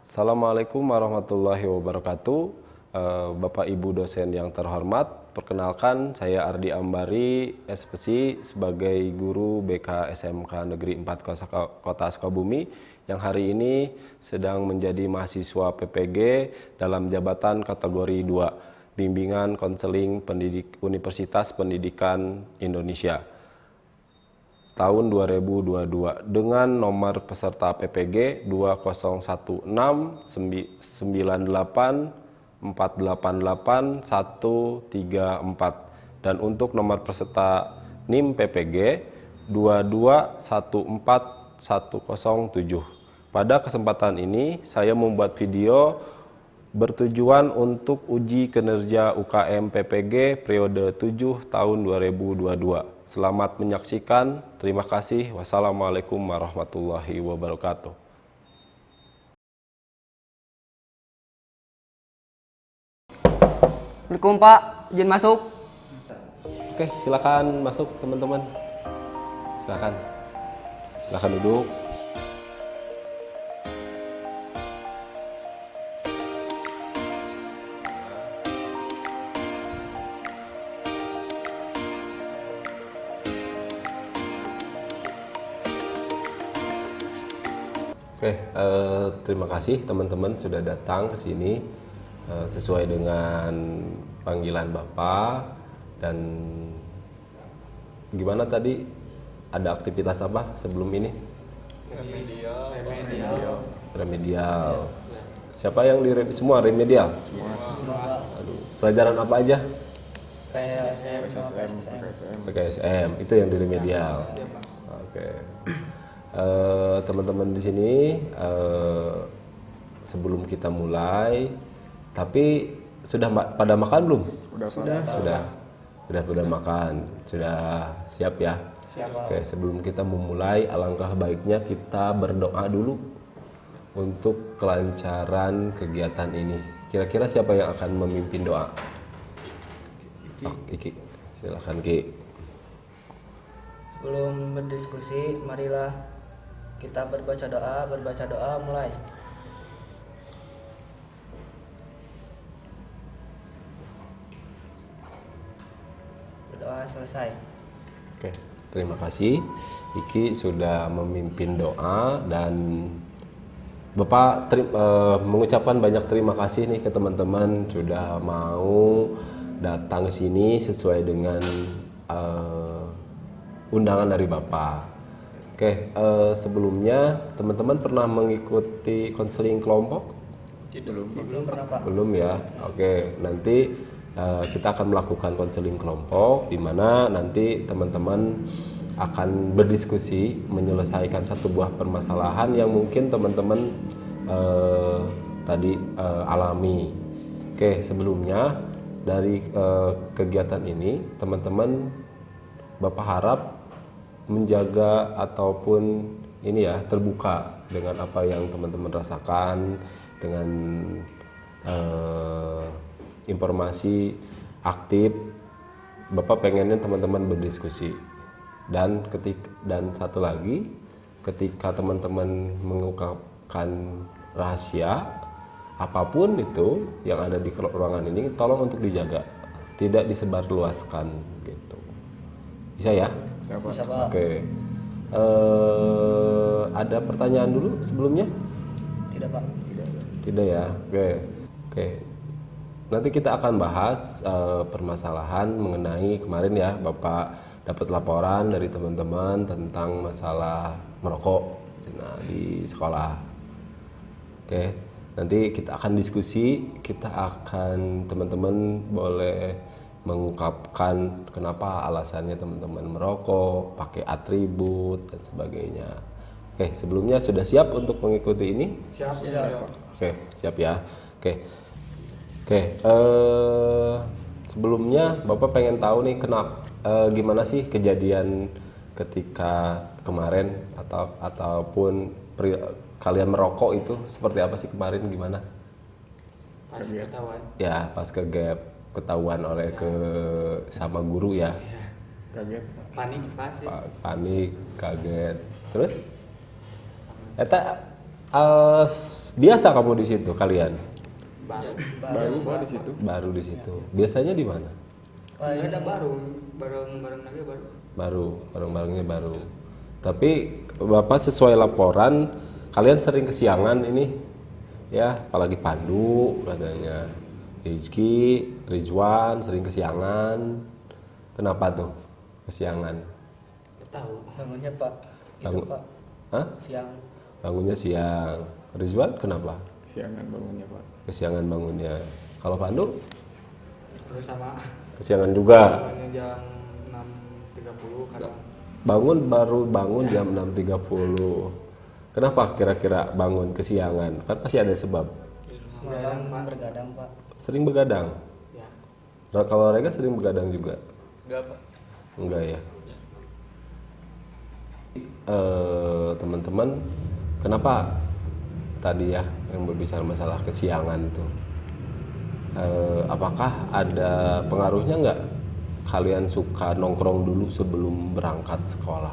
Assalamualaikum warahmatullahi wabarakatuh. Bapak Ibu dosen yang terhormat, perkenalkan saya Ardi Ambari, SPSI sebagai guru BK SMK Negeri 4 Kota Sukabumi yang hari ini sedang menjadi mahasiswa PPG dalam jabatan kategori 2, Bimbingan Konseling Universitas Pendidikan Indonesia tahun 2022 dengan nomor peserta PPG 201698488 dan untuk nomor peserta NIM PPG 2214107. Pada kesempatan ini saya membuat video bertujuan untuk uji kinerja UKM PPG periode 7 tahun 2022. Selamat menyaksikan. Terima kasih. Wassalamualaikum warahmatullahi wabarakatuh. Assalamualaikum Pak, izin masuk. Oke, silakan masuk teman-teman. Silakan duduk. Oke, terima kasih teman-teman sudah datang ke sini sesuai dengan panggilan Bapak. Dan gimana tadi, ada aktivitas apa sebelum ini? Remedial. Siapa yang semua remedial? Aduh, pelajaran apa aja? PKSM, itu yang di remedial. Oke. Teman-teman di sini, sebelum kita mulai, tapi sudah pada makan belum? Sudah pada makan, sudah siap ya? Siap. Oke, sebelum kita memulai, alangkah baiknya kita berdoa dulu untuk kelancaran kegiatan ini. Kira-kira siapa yang akan memimpin doa? Iki, silakan Ki. Sebelum berdiskusi, marilah kita berbaca doa mulai. Berdoa selesai. Oke, terima kasih. Iki sudah memimpin doa dan Bapak mengucapkan banyak terima kasih nih ke teman-teman sudah mau datang ke sini sesuai dengan undangan dari Bapak. Oke, sebelumnya teman-teman pernah mengikuti konseling kelompok? Belum pernah Pak. Belum ya. Oke, nanti kita akan melakukan konseling kelompok di mana nanti teman-teman akan berdiskusi menyelesaikan satu buah permasalahan yang mungkin teman-teman tadi alami. Oke, sebelumnya dari kegiatan ini teman-teman Bapak harap menjaga ataupun ini ya terbuka dengan apa yang teman-teman rasakan, dengan informasi aktif. Bapak pengennya teman-teman berdiskusi dan satu lagi, ketika teman-teman mengungkapkan rahasia apapun itu yang ada di ruangan ini, tolong untuk dijaga, tidak disebarluaskan gitu. Bisa ya? Bisa Pak. Oke. Ada pertanyaan dulu sebelumnya? Tidak Pak. Tidak ya. Oke. Nanti kita akan bahas permasalahan mengenai kemarin ya, Bapak dapat laporan dari teman-teman tentang masalah merokok di sekolah. Oke. Nanti kita akan diskusi, teman-teman boleh mengungkapkan kenapa alasannya teman-teman merokok, pakai atribut dan sebagainya. Oke, sebelumnya sudah siap untuk mengikuti ini? Siap. Oke, siap ya. Oke, sebelumnya Bapak pengen tahu nih gimana sih kejadian ketika kemarin ataupun kalian merokok itu seperti apa sih kemarin, gimana? Pas ketahuan. Ya pas ke gap ketahuan oleh ke sama guru ya. Iya. Kaget. Panik pasti. Panik, kaget. Terus eta biasa kamu di situ kalian? Baru Baru di situ. Baru di situ. Biasanya di mana? Nggak ada bareng lagi baru. Bareng-barengnya baru. Tapi Bapak sesuai laporan kalian sering kesiangan ini ya, apalagi Pandu katanya, Rizky, Rizwan sering kesiangan. Kenapa tuh kesiangan? Tahu. Bangunnya Pak. Itu Bangun- Pak. Hah? Siang. Bangunnya siang. Rizwan kenapa? Kesiangan bangunnya Pak. Kesiangan bangunnya. Kalau Pandu Terus sama kesiangan juga. bangunnya jam 6.30 kadang. Baru bangun jam 6.30. Kenapa kira-kira bangun kesiangan? Kan pasti ada sebab. Malam Pak. bergadang Pak. Sering begadang. Ya. Nah, kalau Rega sering begadang juga? Enggak Pak. Enggak ya. Teman-teman, kenapa tadi ya yang berbicara masalah kesiangan itu? Apakah ada pengaruhnya nggak kalian suka nongkrong dulu sebelum berangkat sekolah?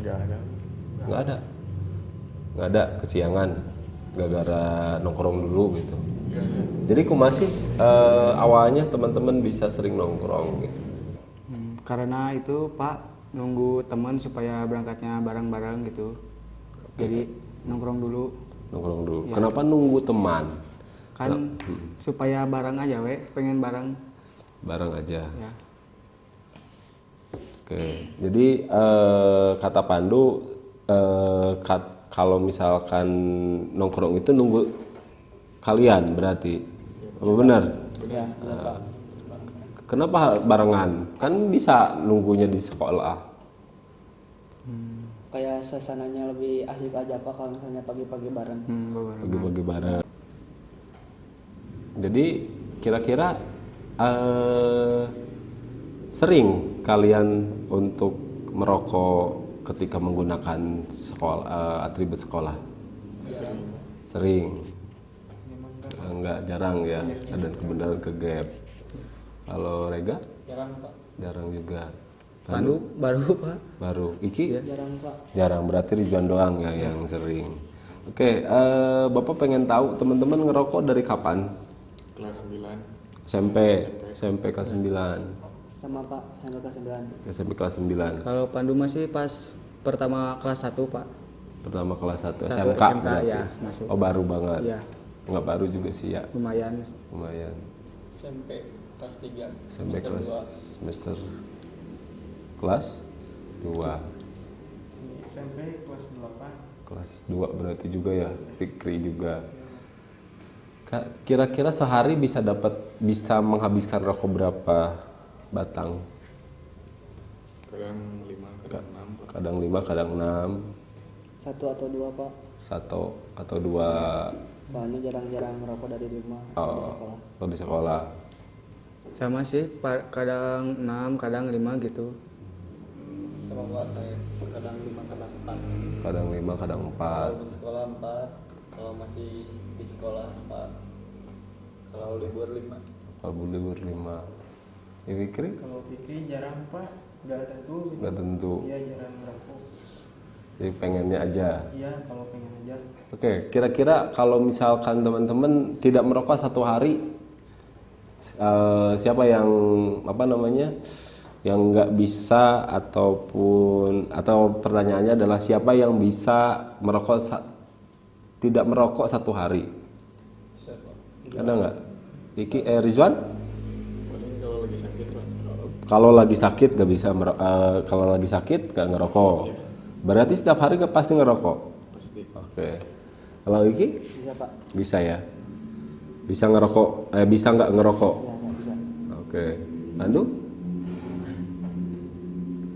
Enggak ada. Nggak ada kesiangan gara-gara nongkrong dulu gitu. Jadi kumasih awalnya teman-teman bisa sering nongkrong gitu. Karena itu Pak nunggu teman supaya berangkatnya bareng-bareng gitu. Jadi nongkrong dulu Nongkrong dulu. Ya. Kenapa nunggu teman? kan supaya bareng aja pengen bareng Bareng aja. ya. Oke. Jadi kata Pandu kalau misalkan nongkrong itu nunggu kalian berarti. Apa benar? Ya, Pak. Kenapa barengan? Kan bisa nunggunya di sekolah. Kayak suasananya lebih asik aja Pak kalau misalnya pagi-pagi bareng. Bareng. Bagi-bagi bareng. Jadi kira-kira sering kalian untuk merokok ketika menggunakan atribut sekolah? Sering. Enggak, jarang ya. Dan kebenaran ke gap. Kalau Rega? Jarang Pak. Jarang juga. Pandu baru Pak. Baru. Iki? Jarang Pak. Jarang, berarti Ridwan doang ya yang sering. Oke, Bapak pengen tahu teman-teman ngerokok dari kapan? Kelas 9. SMP kelas 9. Sama Pak, sampai kelas 9. SMP kelas 9. Kalau Pandu masih pas pertama kelas 1 Pak. Pertama kelas 1 Satu SMK SMK, berarti. ya, masuk. Oh, baru banget. Iya. Enggak baru juga sih ya. Lumayan. Lumayan. SMP kelas 3. SMP kelas semester kelas 2. SMP kelas 8. Kelas 2 berarti juga ya. Fikri juga. Kira-kira sehari bisa menghabiskan rokok berapa batang? Kadang 5, kadang 6. Kadang 5, kadang 6. 1 atau 2 Pak. 1 atau 2. Soalnya jarang-jarang merokok dari rumah atau di sekolah. Kalau di sekolah. Sama sih kadang 6, kadang 5 gitu. Sama Pak, kayak kadang 5 kadang 4. Kadang 5, kadang 4. Kalau di sekolah 4, kalau masih di sekolah 4. Kalau libur 5. Kalau libur 5. Ya Fikri? Kalau Fikri jarang Pak, nggak tentu gitu. Nggak tentu. Iya jarang merokok. Jadi pengennya aja. Iya kalau pengen aja. Oke, kira-kira kalau misalkan teman-teman tidak merokok 1 hari, siapa yang yang nggak bisa atau pertanyaannya adalah siapa yang bisa tidak merokok 1 hari? Bisa Pak. Ada nggak? Rizwan? Paling kalau lagi sakit Pak. Kalau lagi sakit nggak bisa kalau lagi sakit nggak ngerokok. Berarti setiap hari nggak pasti ngerokok. Pasti. Oke. Kalau Iki? Bisa Pak. Bisa ya. Bisa ngerokok. Bisa nggak ngerokok? Ya, nggak bisa. Oke. Andu?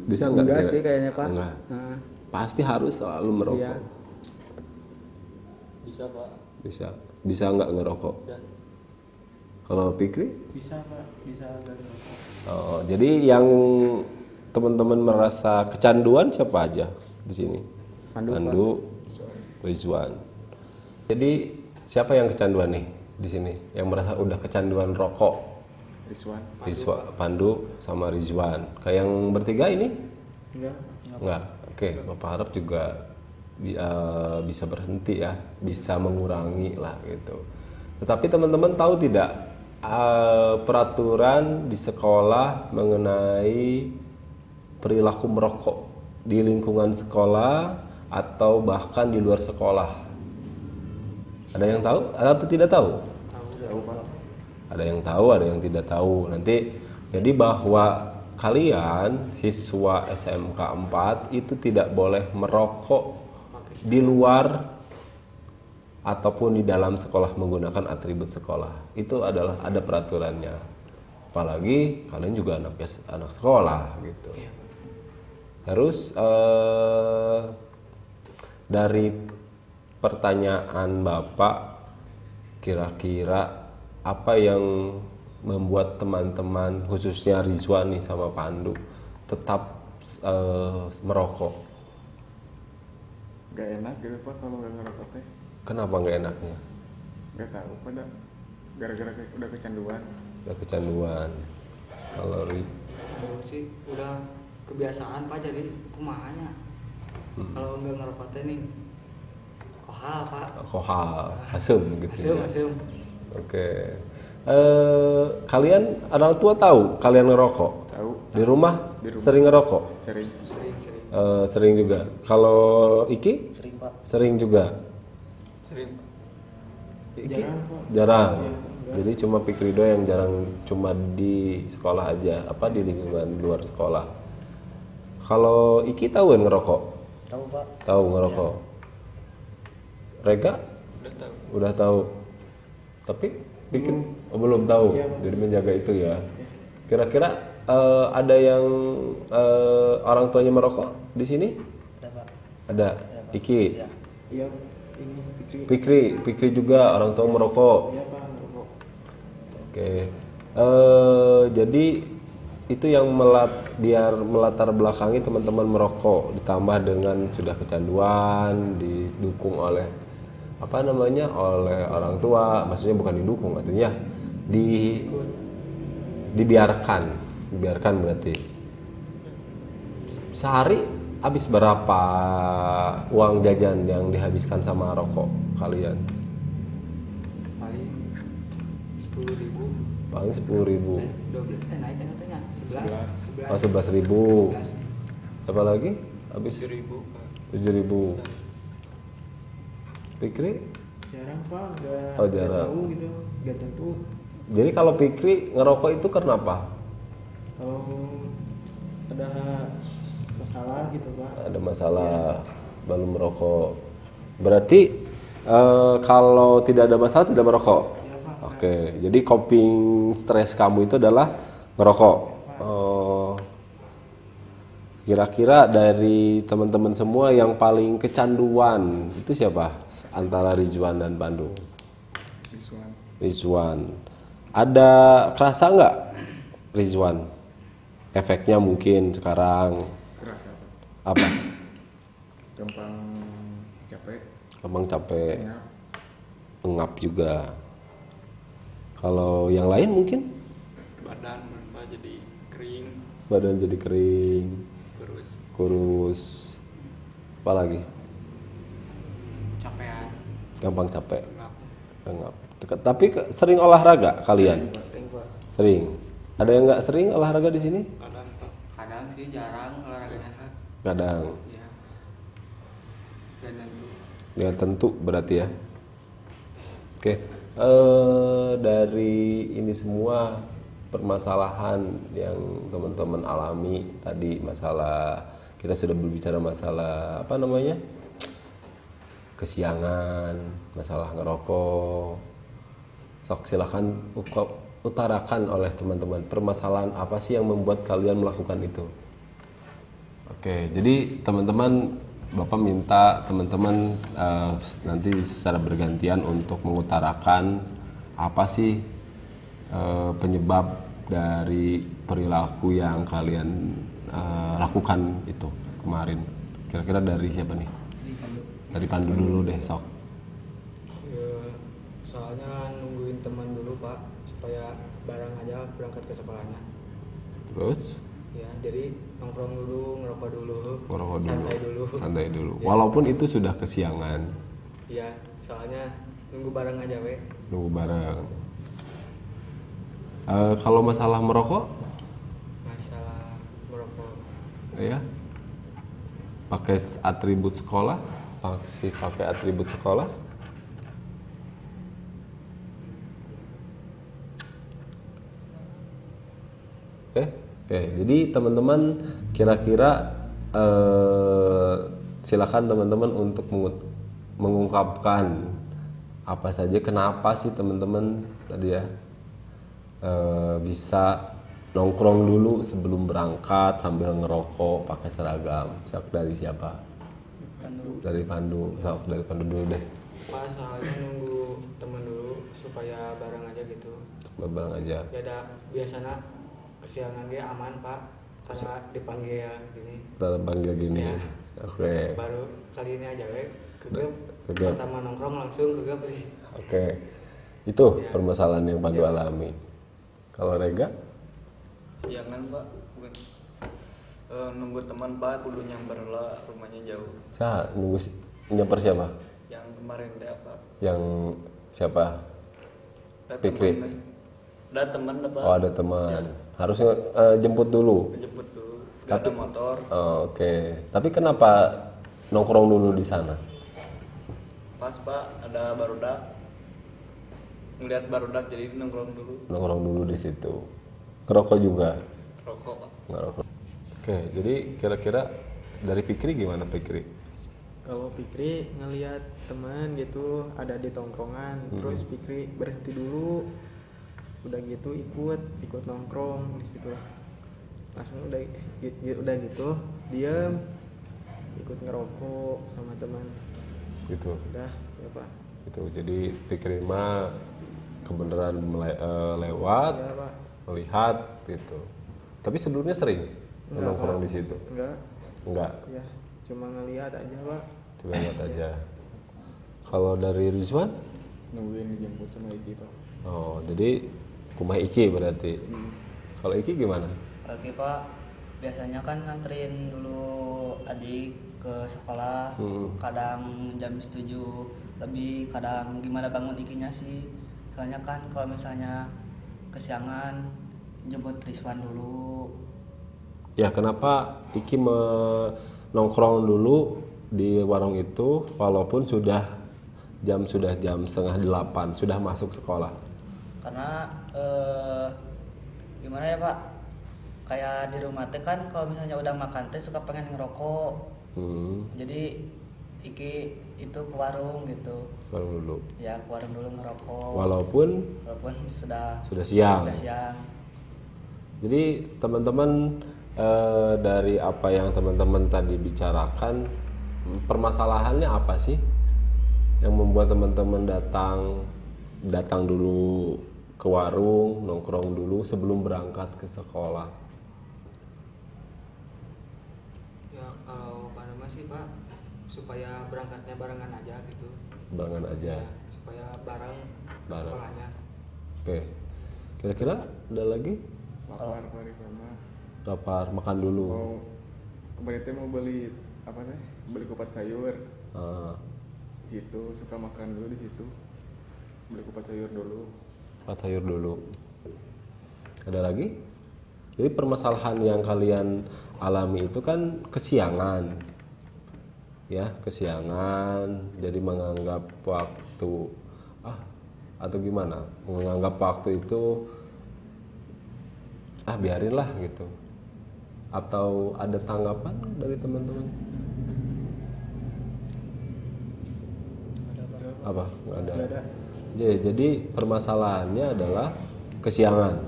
Bisa nggak? Enggak kira? sih kayaknya Pak. Enggak. Nah, Pasti harus selalu merokok. Iya. Bisa Pak. Bisa. Bisa nggak ngerokok? Ya. Kalau Fikri? Bisa Pak, bisa nggak merokok. Oh, jadi yang teman-teman merasa kecanduan siapa aja di sini? Pandu, Rizwan. Jadi siapa yang kecanduan nih di sini? Yang merasa udah kecanduan rokok? Rizwan. Pandu sama Rizwan. Kayak yang bertiga ini? Enggak. Oke, Bapak harap juga bisa berhenti ya, bisa mengurangi lah gitu. Tetapi teman-teman tahu tidak peraturan di sekolah mengenai perilaku merokok di lingkungan sekolah atau bahkan di luar sekolah? Ada yang tahu atau tidak tahu? Ada yang tahu, ada yang tidak tahu. Nanti jadi bahwa kalian siswa SMK 4 itu tidak boleh merokok di luar ataupun di dalam sekolah menggunakan atribut sekolah. Itu adalah ada peraturannya. Apalagi kalian juga anak sekolah gitu. Terus dari pertanyaan Bapak, kira-kira apa yang membuat teman-teman khususnya Rizwan nih sama Pandu tetap merokok? Gak enak gitu Pak kalau nggak ngerokok teh. Kenapa nggak enaknya? Gak tahu pada gara-gara udah kecanduan. Udah kecanduan. Kalau Kalau sih udah kebiasaan Pak, jadi kumahanya. Kalau nggak ngerokok teh nih kohal Pak. kohal, asem gitu ya. Asum. Oke. Kalian orang tua tahu kalian ngerokok? Tahu. Di rumah, sering ngerokok? Sering. Sering juga. Kalau Iki? Sering Pak. Sering juga. Iki? Jarang, Pak. Jarang. Iya, Jadi cuma Pikrido yang jarang, cuma di sekolah aja, apa di lingkungan luar sekolah. Kalau Iki tahu kan ngerokok? Tahu Pak. Tahu ngerokok. Rega? Udah tahu. Tapi bikin belum tahu. Jadi menjaga itu ya. Kira-kira ada yang orang tuanya merokok di sini? Ada Pak. Ada. Pak. Iki. Iya. Iya, ini Fikri. Pikri juga orang tua merokok. Iya Pak, ngerokok. Oke. Jadi itu yang biar melatar belakangi teman-teman merokok, ditambah dengan sudah kecanduan, didukung oleh oleh orang tua, maksudnya bukan didukung, artinya dibiarkan berarti. Sehari habis berapa uang jajan yang dihabiskan sama rokok kalian? Paling 10.000. Paling 10.000. 12 naik kan katanya 11. Oh, 11.000. Siapa lagi? Habis 7.000. Pikri? Jarang Pak, nggak Oh, jarang. tahu gitu, nggak tentu. Jadi kalau Pikri ngerokok itu kenapa? Kalau ada masalah gitu Pak. Ada masalah baru merokok. Berarti kalau tidak ada masalah tidak merokok. Iya Pak. Oke, jadi coping stres kamu itu adalah ngerokok. Oh. Kira-kira dari teman-teman semua yang paling kecanduan itu siapa? Antara Rizwan dan Pandu. Rizwan. Ada kerasa nggak Rizwan? Efeknya mungkin sekarang Kerasa Pak. apa? Gampang capek. Gampang capek, Ngap. pengap juga. Kalau yang lain mungkin Badan jadi kering, badan jadi kering, kurus. Apa lagi? Capean. Gampang capek, pengap. Tapi sering olahraga kalian? Sering Pak. Sering. Ada yang nggak sering olahraga di sini? Kadang sih jarang olahraganya Kak. Kadang. Iya. Dan tentu. Ya tentu berarti ya. Oke. Dari ini semua permasalahan yang teman-teman alami tadi, masalah kita sudah berbicara masalah kesiangan, masalah ngerokok. Sok silakan utarakan oleh teman-teman permasalahan apa sih yang membuat kalian melakukan itu. Oke, jadi teman-teman, Bapak minta teman-teman nanti secara bergantian untuk mengutarakan apa sih penyebab dari perilaku yang kalian lakukan itu kemarin? Kira-kira dari siapa nih? Dari Pandu dulu deh, sok. Ya, soalnya nungguin teman dulu pak supaya bareng aja berangkat ke sekolahnya. Terus Ya jadi nongkrong dulu, ngerokok dulu, ngerokok dulu, santai dulu. Ya. Walaupun itu sudah kesiangan, Iya, soalnya nunggu bareng aja we. nunggu bareng. Kalau masalah merokok, Masalah merokok. ya, pakai atribut sekolah, pakai atribut sekolah. Oke, jadi teman-teman kira-kira silakan teman-teman untuk mengungkapkan apa saja kenapa sih teman-teman tadi ya bisa nongkrong dulu sebelum berangkat sambil ngerokok pakai seragam. Dari siapa? Dari Pandu. Dari Pandu dulu deh. Pas soalnya nunggu teman dulu supaya bareng aja gitu. Bareng aja. Beda biasanya kesiangan dia aman pak karena dipanggil gini. Terpanggil gini. Ya. Oke. Baru kali ini aja we kegep. Kegep. Pertama nongkrong langsung kegep nih. Oke. Itu Ya. permasalahan yang Pandu Ya. alami. Kalau Rega? Siangan pak, bukan nunggu teman pak, kudu nyamper lah, rumahnya jauh. Nunggu nyamper siapa? Yang kemarin deh pak. Yang siapa? Ada Fikri. teman, ada teman pak. Oh, ada teman. Harusnya jemput dulu. Jemput dulu, gak ada motor. Oh, oke. Tapi kenapa nongkrong dulu di sana? Pas pak ada barudak, ngeliat barudak jadi nongkrong dulu. Nongkrong dulu di situ. Ngerokok juga? Rokok pak. Ngerokok. Oke, jadi kira-kira dari Fikri gimana Fikri? Kalau Fikri ngelihat teman gitu ada di tongkrongan, terus Fikri berhenti dulu, udah gitu ikut nongkrong di situ. Langsung udah gitu diam, ikut ngerokok sama teman. Gitu. Udah ya pak. Gitu. Jadi Fikri mah kebenaran lewat, Ya pak. melihat gitu. Tapi sebelumnya sering nongkrong Pak. di situ? Enggak. Ya cuma ngelihat aja pak. Coba lihat aja. Kalau dari Rizwan? Nungguin dijemput sama Iki pak. Oh, jadi kumah Iki berarti. Kalau Iki gimana? Oke pak, biasanya kan nganterin dulu adik ke sekolah, kadang jam 7 lebih, kadang gimana bangun ikinya sih. Soalnya kan kalau misalnya kesiangan jemput Rizwan dulu. Ya, kenapa Iki nongkrong dulu di warung itu walaupun sudah jam 7:30, sudah masuk sekolah? Karena gimana ya pak, kayak di rumah teh kan kalau misalnya udah makan teh suka pengen ngerokok. Jadi Iki itu ke warung gitu. Warung dulu. Ya ke warung dulu ngerokok. Walaupun sudah siang. Sudah siang. Jadi teman-teman dari apa yang teman-teman tadi bicarakan, permasalahannya apa sih yang membuat teman-teman datang dulu ke warung, nongkrong dulu sebelum berangkat ke sekolah? Ya kalau pada masih pak supaya berangkatnya barengan aja gitu. Barengan aja. Ya, supaya bareng ke Bareng. sekolahnya. Oke. Kira-kira ada lagi? Lapar balik mama. Lapar, makan dulu. Mau kemarin teh mau beli apa nih? Beli kupat sayur. Ah, Di situ suka makan dulu di situ. Beli kupat sayur dulu. kupat sayur dulu. Ada lagi? Jadi permasalahan yang kalian alami itu kan kesiangan. Ya, kesiangan. Jadi menganggap waktu atau gimana? Menganggap waktu itu biarinlah gitu. Atau ada tanggapan dari teman-teman? Apa? Nggak ada. Nggak ada. Jadi permasalahannya adalah kesiangan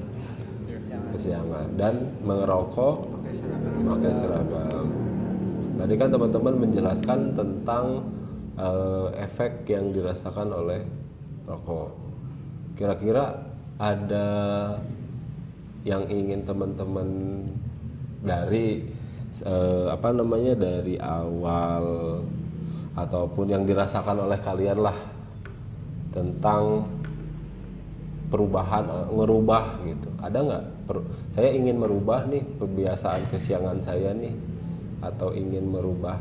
dan mengerokok pakai seragam. Tadi kan teman-teman menjelaskan tentang efek yang dirasakan oleh rokok. Kira-kira ada yang ingin teman-teman dari dari awal ataupun yang dirasakan oleh kalian lah tentang perubahan, ngerubah gitu. Ada nggak? Saya ingin merubah nih kebiasaan kesiangan saya nih, atau ingin merubah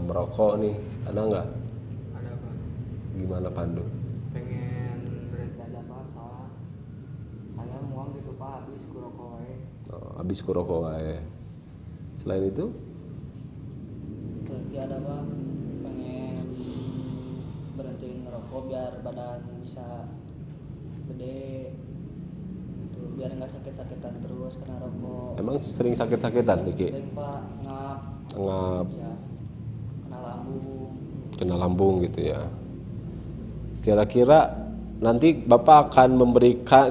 merokok nih. Ada nggak? Ada Pak. Gimana Pandu? Pengen berhenti aja Pak, soalnya saya muang gitu Pak, habis kurokok wae. Habis kurokok wae. Selain itu? Lagi ada Pak, pengen berhenti ngerokok biar badan bisa gede gitu, biar nggak sakit-sakitan terus kena rokok. Emang sering sakit-sakitan Niki? Sering Pak, Ngap, ya, kena lambung. kena lambung gitu ya. Kira-kira nanti Bapak akan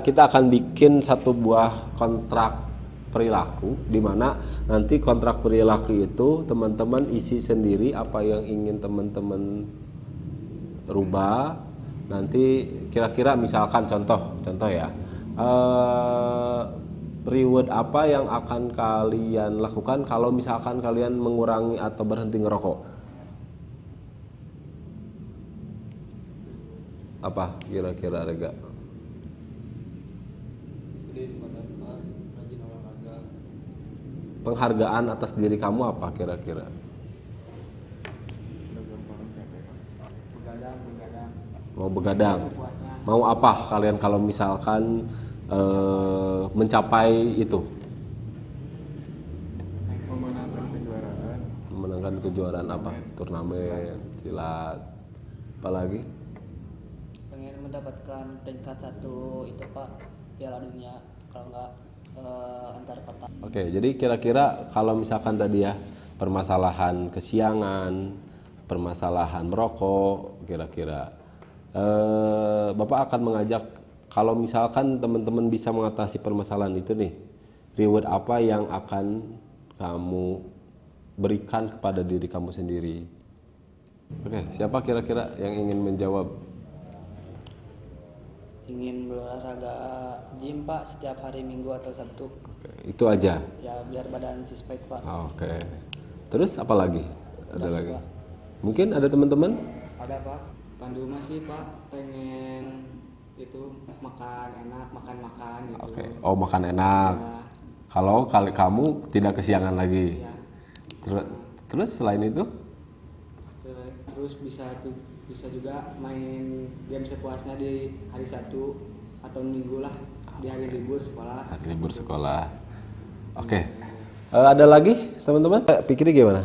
kita akan bikin satu buah kontrak perilaku, di mana nanti kontrak perilaku itu teman-teman isi sendiri apa yang ingin teman-teman rubah. Nanti kira-kira misalkan contoh ya, reward apa yang akan kalian lakukan kalau misalkan kalian mengurangi atau berhenti ngerokok? Apa kira-kira Rega? Gedein badan Pak, rajin olahraga. Penghargaan atas diri kamu apa kira-kira? Udah gampang capek Pak. Begadang. Mau begadang? Sepuasnya. Mau apa kalian kalau misalkan mencapai itu? Memenangkan kejuaraan. Memenangkan kejuaraan apa? Turnamen, silat, apa lagi? Pengen mendapatkan peringkat 1 itu Pak, Piala Dunia, kalau nggak antar kota. Oke, jadi kira-kira kalau misalkan tadi ya permasalahan kesiangan, permasalahan merokok, kira-kira Bapak akan mengajak kalau misalkan teman-teman bisa mengatasi permasalahan itu nih, reward apa yang akan kamu berikan kepada diri kamu sendiri? Oke, siapa kira-kira yang ingin menjawab? Ingin berolahraga gym Pak setiap hari Minggu atau Sabtu. Oke, itu aja. Ya biar badan six-pack Pak. Oke. Terus apa lagi? Ada Udah, lagi? Pak. Mungkin ada teman-teman? Ada Pak. Pandu masih Pak, pengen itu makan enak, makan gitu. Oke. Oh, makan enak. Ya, Kalau kamu tidak kesiangan lagi. ya. Terus selain itu? Terus bisa juga main game sepuasnya di hari Sabtu atau Minggu lah, di hari libur sekolah. Hari libur sekolah. Oke. Ada lagi teman-teman? Pikirnya gimana?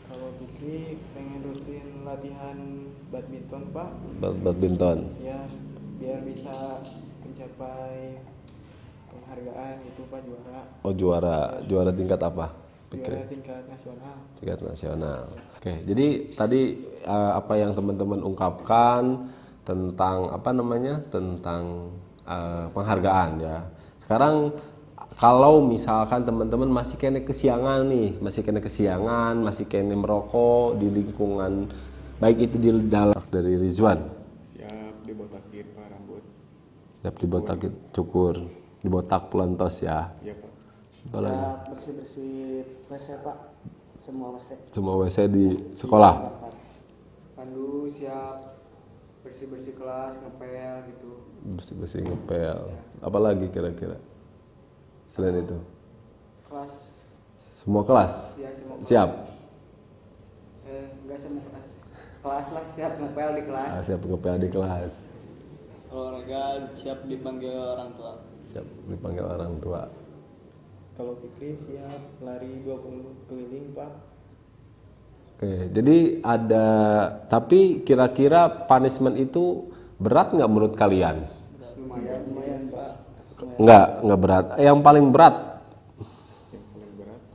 Kalau Fikri pengen rutin latihan badminton Pak, Badminton. ya biar bisa mencapai penghargaan itu Pak, juara Oh, juara tingkat apa? juara tingkat nasional. Tingkat nasional. Oke, jadi tadi apa yang teman-teman ungkapkan tentang tentang penghargaan ya. Sekarang kalau misalkan teman-teman masih kena kesiangan nih, masih kena merokok di lingkungan baik itu di dalam dari Rizwan. Siap dibotakin Pak rambut. Siap dibotakin cukur, dibotak pelontos ya. Iya Pak. Apa lagi? Ya bersih-bersih WC Pak, semua WC. Semua WC di sekolah. Pandu siap bersih-bersih kelas, ngepel gitu. Bersih-bersih ngepel. Apa lagi kira-kira? Selain itu. Kelas Semua kelas? ya semua kelas. Siap? Enggak semua kelas. Kelas lah siap ngepel di kelas. Siap ngepel di kelas. Olahraga siap dipanggil orang tua. Siap dipanggil orang tua. Kalau Fikri siap lari 20 keliling Pak. Oke, jadi tapi kira-kira punishment itu berat nggak menurut kalian? Lumayan Pak. Nggak berat. Yang paling berat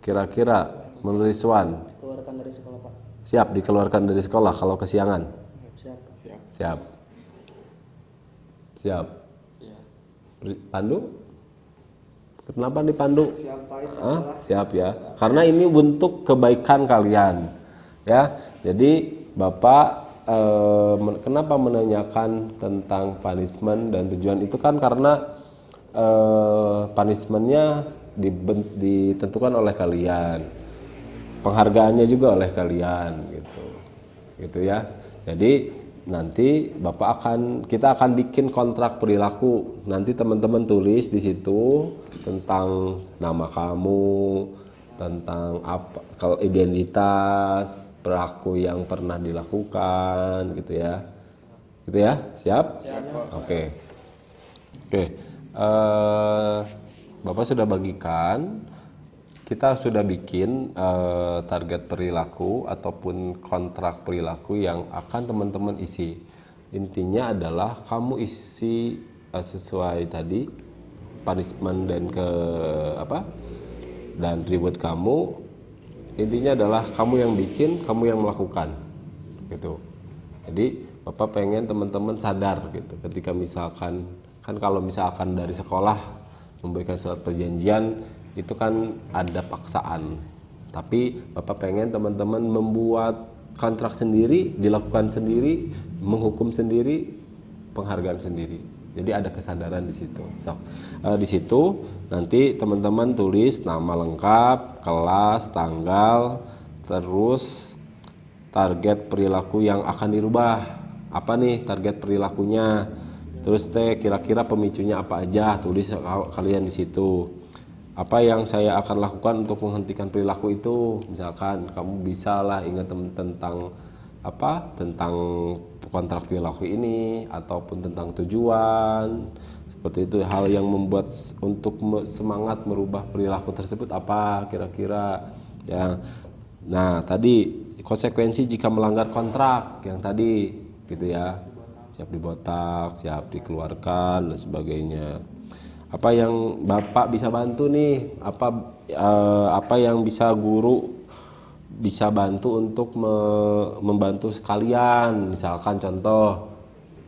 kira-kira menurut Rizwan? Keluarkan dari sekolah Pak. Siap dikeluarkan dari sekolah kalau kesiangan? Siap. Siap. Iya. Pandu? Kenapa nih Pandu? Siap Pak. Siap ya. Karena ini untuk kebaikan kalian. Ya. Jadi Bapak kenapa menanyakan tentang punishment dan tujuan itu kan karena punishmentnya ditentukan oleh kalian, penghargaannya juga oleh kalian gitu ya. Jadi nanti kita akan bikin kontrak perilaku. Nanti teman-teman tulis di situ tentang nama kamu, tentang apa, kalau identitas, perilaku yang pernah dilakukan gitu ya. Gitu ya, siap? Oke. Bapak sudah bagikan, kita sudah bikin target perilaku ataupun kontrak perilaku yang akan teman-teman isi. Intinya adalah kamu isi sesuai tadi punishment dan reward kamu. Intinya adalah kamu yang bikin, kamu yang melakukan gitu. Jadi Bapak pengen teman-teman sadar gitu, ketika misalkan kalau misalkan dari sekolah memberikan surat perjanjian itu kan ada paksaan, tapi Bapak pengen teman-teman membuat kontrak sendiri, dilakukan sendiri, menghukum sendiri, penghargaan sendiri. Jadi ada kesadaran di situ. Di situ nanti teman-teman tulis nama lengkap, kelas, tanggal, terus target perilaku yang akan dirubah. Apa nih target perilakunya? Terus kira-kira pemicunya apa aja? Tulis kalian di situ. Apa yang saya akan lakukan untuk menghentikan perilaku itu? Misalkan kamu bisa lah ingat tentang kontrak perilaku ini, ataupun tentang tujuan. Seperti itu, hal yang membuat untuk semangat merubah perilaku tersebut apa kira-kira ya. Nah, tadi konsekuensi jika melanggar kontrak yang tadi gitu ya. Siap dibotak, siap dikeluarkan dan sebagainya. Apa yang Bapak bisa bantu nih? Apa yang bisa guru bisa bantu untuk membantu kalian? Misalkan contoh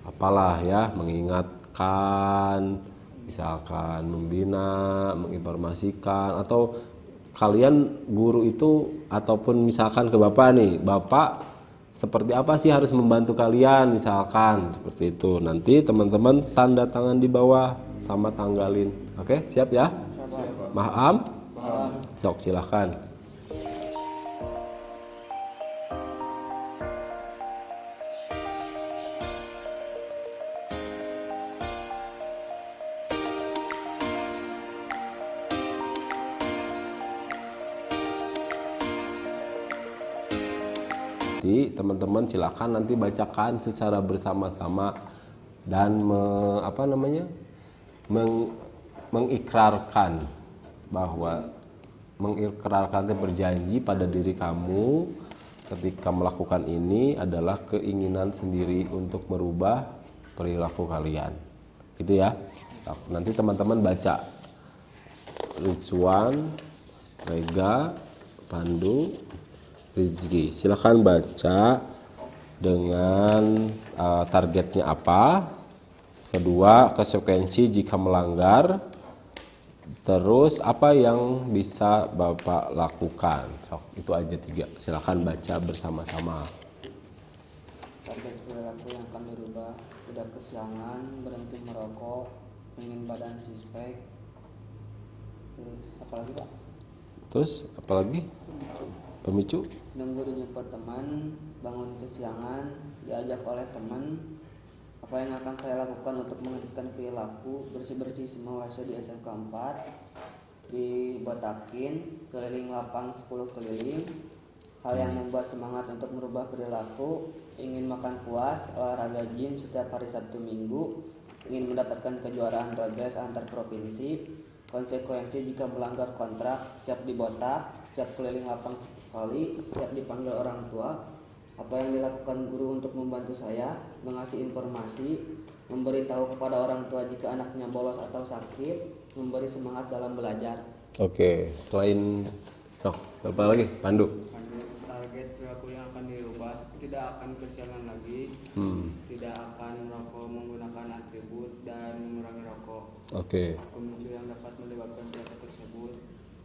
apalah ya, mengingatkan, misalkan membina, menginformasikan, atau kalian guru itu ataupun misalkan ke Bapak nih, Bapak seperti apa sih harus membantu kalian, misalkan seperti itu. Nanti teman-teman tanda tangan di bawah sama tanggalin. Oke, siap ya? Paham? Dok, silahkan. Teman-teman silakan nanti bacakan secara bersama-sama dan mengikrarkan berjanji pada diri kamu ketika melakukan ini adalah keinginan sendiri untuk merubah perilaku kalian. Gitu ya. Nanti teman-teman baca. Rizwan, Rega, Pandu, Rizky, silakan baca dengan targetnya apa, kedua konsekuensi jika melanggar, terus apa yang bisa Bapak lakukan. Itu aja 3, silakan baca bersama-sama. Target perilaku yang akan dirubah: tidak kesiangan, berhenti merokok, ingin badan sispek. Terus apalagi Pak? Terus apalagi? Pemicu? Nunggu dijemput teman, bangun kesiangan, diajak oleh teman. Apa yang akan saya lakukan untuk menghentikan perilaku? Bersih-bersih semua WC di SMK 4, dibotakin, keliling lapang 10 keliling. Hal yang membuat semangat untuk merubah perilaku: ingin makan puas, olahraga gym setiap hari Sabtu Minggu, ingin mendapatkan kejuaraan road race antar provinsi. Konsekuensi jika melanggar kontrak: siap dibotak, siap keliling lapang sekali, siap dipanggil orang tua. Apa yang dilakukan guru untuk membantu saya? Mengasih informasi, memberitahu kepada orang tua jika anaknya bolos atau sakit, memberi semangat dalam belajar. Oke, selain siapa lagi? Pandu. Target perilaku yang akan dirubah: tidak akan kesiangan lagi, tidak akan merokok menggunakan atribut, dan mengurangi rokok. Oke. Pemicu yang dapat menyebabkan perilaku tersebut: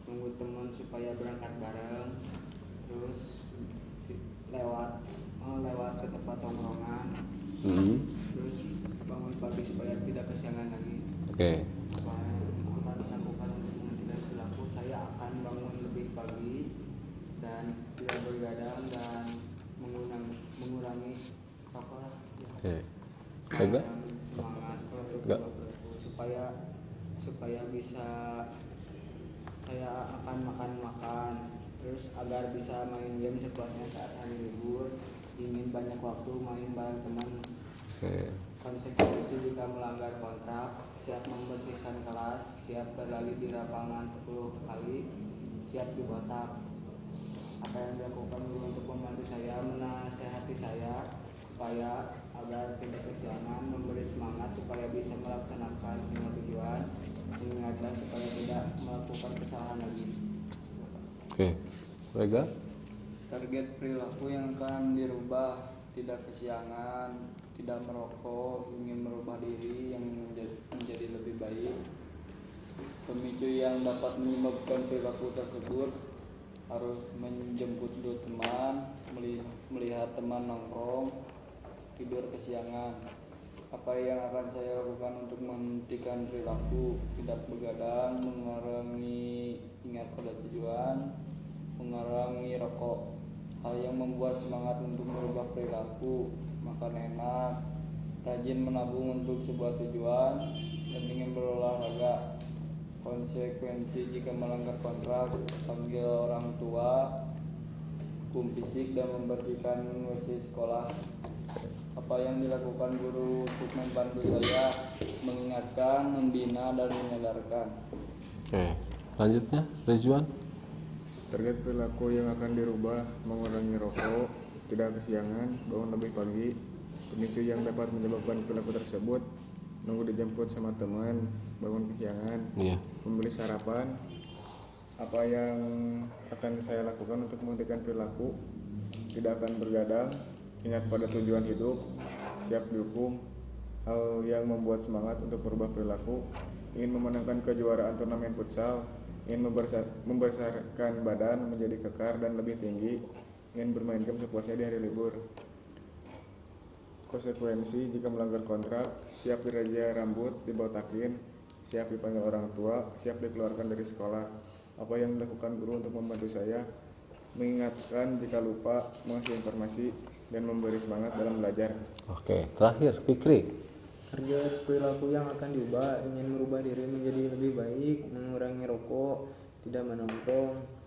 nunggu teman supaya berangkat bareng, terus lewat ke tempat tongkrongan, terus bangun pagi supaya tidak kesiangan lagi. Oke. Apa yang akan dilakukan untuk menghentikan perilaku? saya akan bangun lebih pagi dan tidak begadang dan mengurangi apa lah ya, Oke. hal Ega? yang semangat untuk Enggak. supaya bisa saya akan makan terus agar bisa main game sepuasnya saat hari libur, ingin banyak waktu main bareng teman. Oke. Konsekuensi jika melanggar kontrak, siap membersihkan kelas, siap berlari di lapangan 10 kali, siap dibotak. Apa yang dilakukan guru untuk membantu saya, menasehati saya supaya agar tidak kesiangan, memberi semangat supaya bisa melaksanakan semua tujuan, mengingatkan supaya tidak melakukan kesalahan lagi. Oke. Ega? Target perilaku yang akan dirubah: tidak kesiangan, tidak merokok, ingin merubah diri yang menjadi lebih baik. Pemicu yang dapat menyebabkan perilaku tersebut: harus menjemput dulu teman, melihat teman nongkrong, tidur kesiangan. Apa yang akan saya lakukan untuk menghentikan perilaku: tidak begadang, mengurangi ingat pada tujuan, mengurangi rokok. Hal yang membuat semangat untuk merubah perilaku: makan enak, rajin menabung untuk sebuah tujuan, dan ingin berolahraga. Konsekuensi jika melanggar kontrak: panggil orang tua, hukum fisik, dan membersihkan WC sekolah. Apa yang dilakukan guru untuk membantu saya? Mengingatkan, membina, dan menyadarkan. Oke. Selanjutnya, Rizwan? Target perilaku yang akan dirubah: mengurangi rokok, tidak kesiangan, bangun lebih pagi. Pemicu yang dapat menyebabkan perilaku tersebut: nunggu dijemput sama teman, bangun kesiangan, Iya. membeli sarapan. Apa yang akan saya lakukan untuk menghentikan perilaku: tidak akan bergadang, ingat pada tujuan hidup, siap dihukum. Hal yang membuat semangat untuk berubah perilaku: ingin memenangkan kejuaraan turnamen futsal, ingin membesarkan badan menjadi kekar dan lebih tinggi, ingin bermain game sepuasnya di hari libur. Konsekuensi jika melanggar kontrak: siap diraja rambut, dibotakin, siap dipanggil orang tua, siap dikeluarkan dari sekolah. Apa yang dilakukan guru untuk membantu saya? Mengingatkan jika lupa, mengasih informasi, dan memberi semangat dalam belajar. Oke. Terakhir, Fikri. Target perilaku yang akan diubah: ingin merubah diri menjadi lebih baik, mengurangi rokok, tidak menongkrong.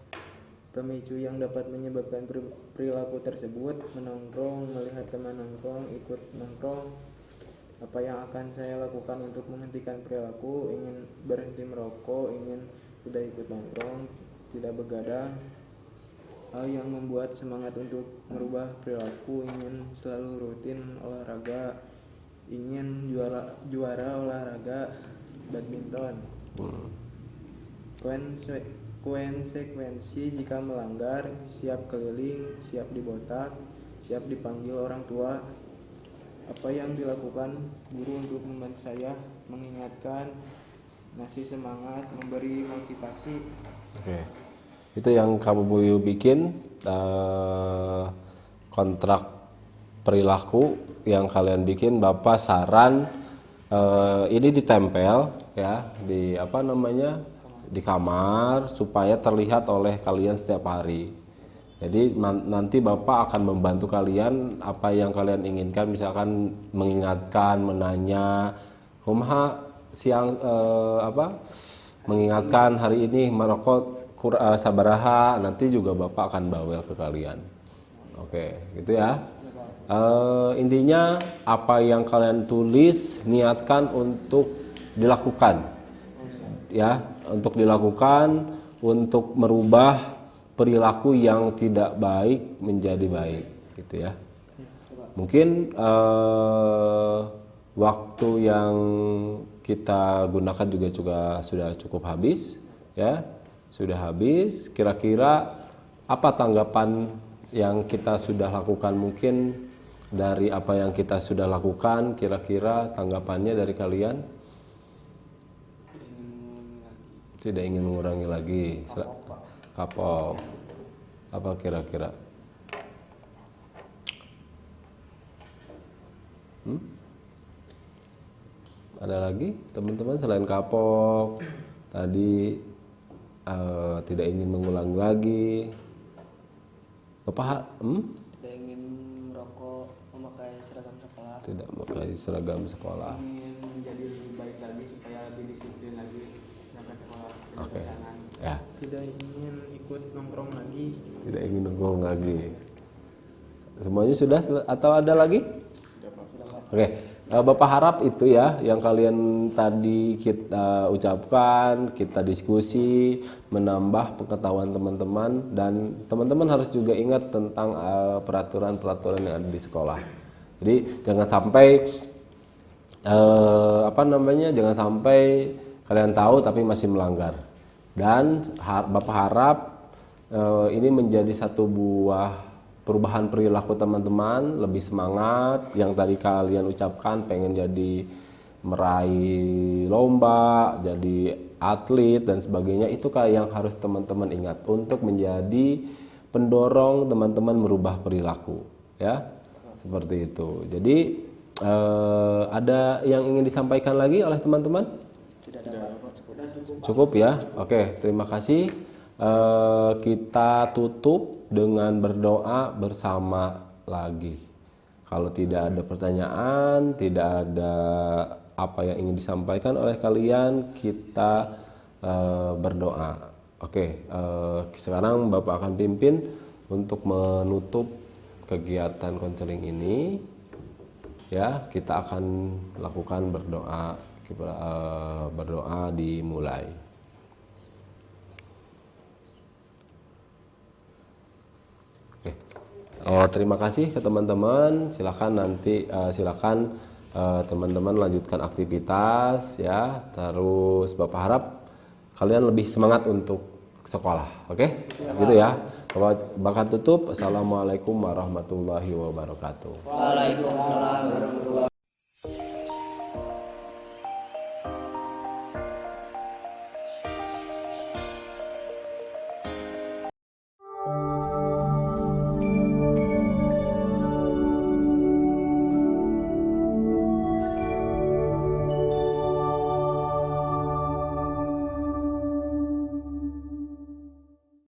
Pemicu yang dapat menyebabkan perilaku tersebut: menongkrong, melihat teman nongkrong, ikut nongkrong. Apa yang akan saya lakukan untuk menghentikan perilaku: ingin berhenti merokok, ingin tidak ikut nongkrong, tidak begadang. Hal yang membuat semangat untuk merubah perilaku: ingin selalu rutin olahraga, ingin juara olahraga badminton. Konsekuensi jika melanggar: siap keliling, siap dibotak, siap dipanggil orang tua. Apa yang dilakukan guru untuk membantu saya? Mengingatkan, ngasih semangat, memberi motivasi. Oke. Itu yang kamu Buyu bikin, kontrak perilaku yang kalian bikin. Bapak saran ini ditempel ya di apa namanya, di kamar supaya terlihat oleh kalian setiap hari. Jadi nanti Bapak akan membantu kalian apa yang kalian inginkan, misalkan mengingatkan, menanya, kumaha siang mengingatkan hari ini merokok sabaraha, nanti juga Bapak akan bawel ke kalian. Oke, gitu ya. Intinya apa yang kalian tulis niatkan untuk dilakukan. Ya, untuk dilakukan untuk merubah perilaku yang tidak baik menjadi baik, gitu ya. Mungkin waktu yang kita gunakan juga sudah cukup habis, ya, sudah habis. Kira-kira apa tanggapan yang kita sudah lakukan? Mungkin dari apa yang kita sudah lakukan, kira-kira tanggapannya dari kalian? Tidak ingin mengurangi lagi. Kapok. Apa kira-kira? Ada lagi teman-teman selain kapok? Tadi tidak ingin mengulangi lagi. Bapak Tidak ingin merokok, memakai seragam sekolah. tidak memakai seragam sekolah. Ingin menjadi lebih baik lagi supaya lebih disiplin lagi berangkat sekolah. Tidak Oke. kesiangan. Ya, Tidak ingin ikut nongkrong lagi. tidak ingin nongkrong lagi. Semuanya sudah atau ada lagi? Oke, Bapak harap itu ya yang kalian tadi kita ucapkan, kita diskusi, menambah pengetahuan teman-teman, dan teman-teman harus juga ingat tentang peraturan-peraturan yang ada di sekolah. Jadi jangan sampai jangan sampai kalian tahu tapi masih melanggar. Dan Bapak harap ini menjadi satu buah perubahan perilaku teman-teman, lebih semangat. Yang tadi kalian ucapkan pengen jadi meraih lomba, jadi atlet dan sebagainya, itu yang harus teman-teman ingat untuk menjadi pendorong teman-teman merubah perilaku, ya, seperti itu. Jadi ada yang ingin disampaikan lagi oleh teman-teman? Cukup ya. Oke, terima kasih. Kita tutup dengan berdoa bersama lagi. Kalau tidak ada pertanyaan, tidak ada apa yang ingin disampaikan oleh kalian, kita berdoa. Oke, sekarang Bapak akan pimpin untuk menutup kegiatan konseling ini. Ya, kita akan lakukan berdoa. Berdoa dimulai. Terima kasih ke teman-teman. Silakan nanti teman-teman lanjutkan aktivitas ya. Terus Bapak harap kalian lebih semangat untuk sekolah. Oke? Gitu ya. Bapak tutup. Assalamualaikum warahmatullahi wabarakatuh. Waalaikumsalam warahmatullahi wabarakatuh.